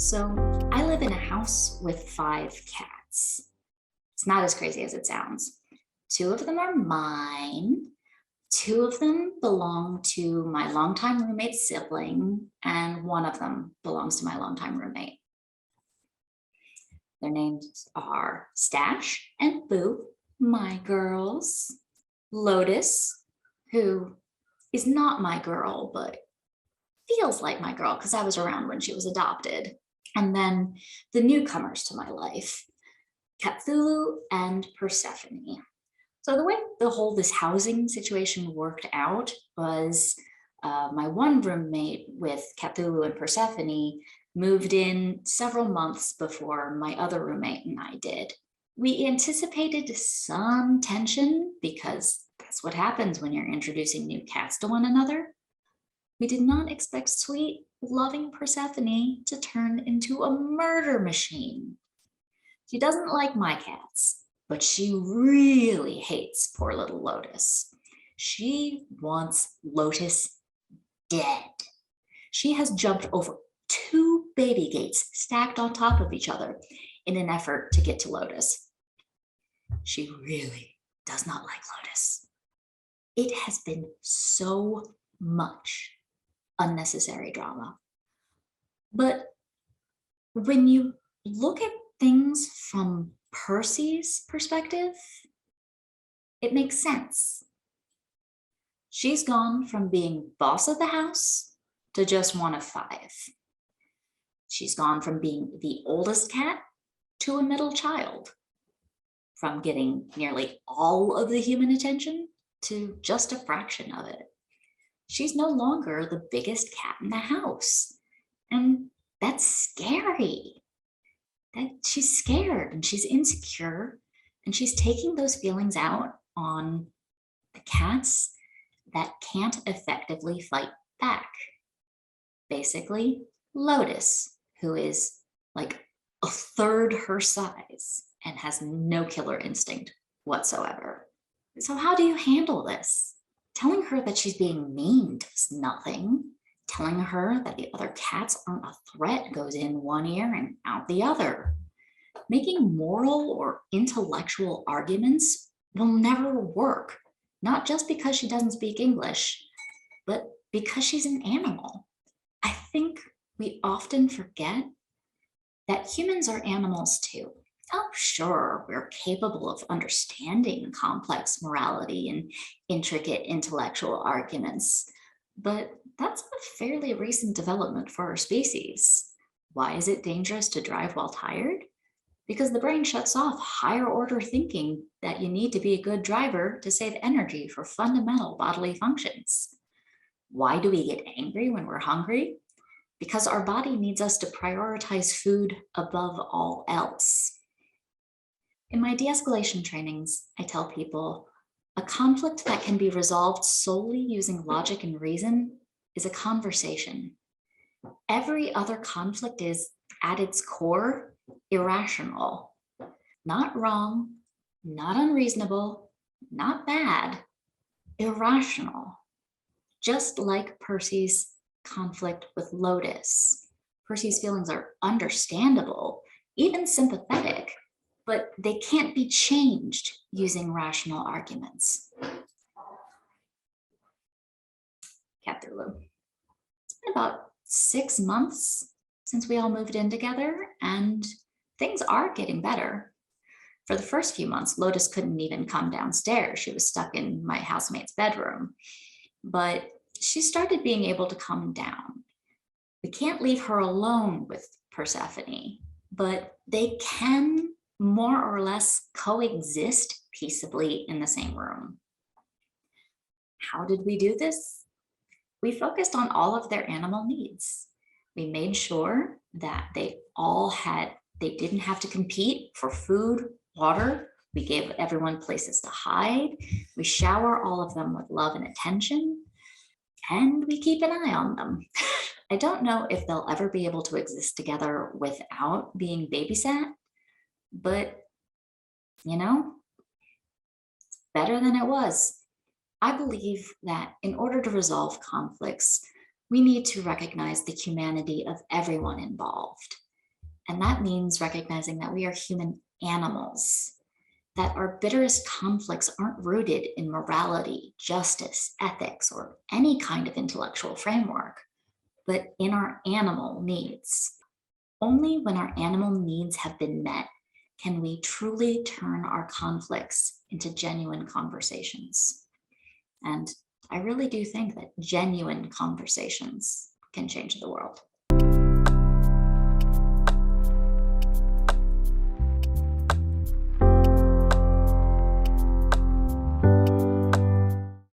So I live in a house with 5 cats. It's not as crazy as it sounds. 2 of them are mine. 2 of them belong to my longtime roommate's sibling, and 1 of them belongs to my longtime roommate. Their names are Stash and Boo, my girls. Lotus, who is not my girl, but feels like my girl because I was around when she was adopted. And then the newcomers to my life, Cthulhu and Persephone. So the way this housing situation worked out was my one roommate with Cthulhu and Persephone moved in several months before my other roommate and I did. We anticipated some tension because that's what happens when you're introducing new cats to one another. We did not expect sweet, loving Persephone to turn into a murder machine. She doesn't like my cats, but she really hates poor little Lotus. She wants Lotus dead. She has jumped over 2 baby gates stacked on top of each other in an effort to get to Lotus. She really does not like Lotus. It has been so much unnecessary drama. But when you look at things from Percy's perspective, it makes sense. She's gone from being boss of the house to just one of 5. She's gone from being the oldest cat to a middle child, from getting nearly all of the human attention to just a fraction of it. She's no longer the biggest cat in the house. And that's scary. That she's scared and she's insecure and she's taking those feelings out on the cats that can't effectively fight back. Basically, Lotus, who is like a third her size and has no killer instinct whatsoever. So how do you handle this? Telling her that she's being mean does nothing. Telling her that the other cats aren't a threat goes in one ear and out the other. Making moral or intellectual arguments will never work, not just because she doesn't speak English, but because she's an animal. I think we often forget that humans are animals too. Oh, sure, we're capable of understanding complex morality and intricate intellectual arguments, but that's a fairly recent development for our species. Why is it dangerous to drive while tired? Because the brain shuts off higher order thinking that you need to be a good driver to save energy for fundamental bodily functions. Why do we get angry when we're hungry? Because our body needs us to prioritize food above all else. In my de-escalation trainings, I tell people a conflict that can be resolved solely using logic and reason is a conversation. Every other conflict is, at its core, irrational. Not wrong, not unreasonable, not bad, irrational. Just like Percy's conflict with Lotus. Percy's feelings are understandable, even sympathetic, but they can't be changed using rational arguments. Cthulhu. It's been about 6 months since we all moved in together, and things are getting better. For the first few months, Lotus couldn't even come downstairs. She was stuck in my housemate's bedroom. But she started being able to come down. We can't leave her alone with Persephone, but they can more or less coexist peaceably in the same room. How did we do this? We focused on all of their animal needs. We made sure that they didn't have to compete for food, water. We gave everyone places to hide. We shower all of them with love and attention, and we keep an eye on them. I don't know if they'll ever be able to exist together without being babysat, but it's better than it was. I believe that in order to resolve conflicts, we need to recognize the humanity of everyone involved. And that means recognizing that we are human animals, that our bitterest conflicts aren't rooted in morality, justice, ethics, or any kind of intellectual framework, but in our animal needs. Only when our animal needs have been met can we truly turn our conflicts into genuine conversations. And I really do think that genuine conversations can change the world.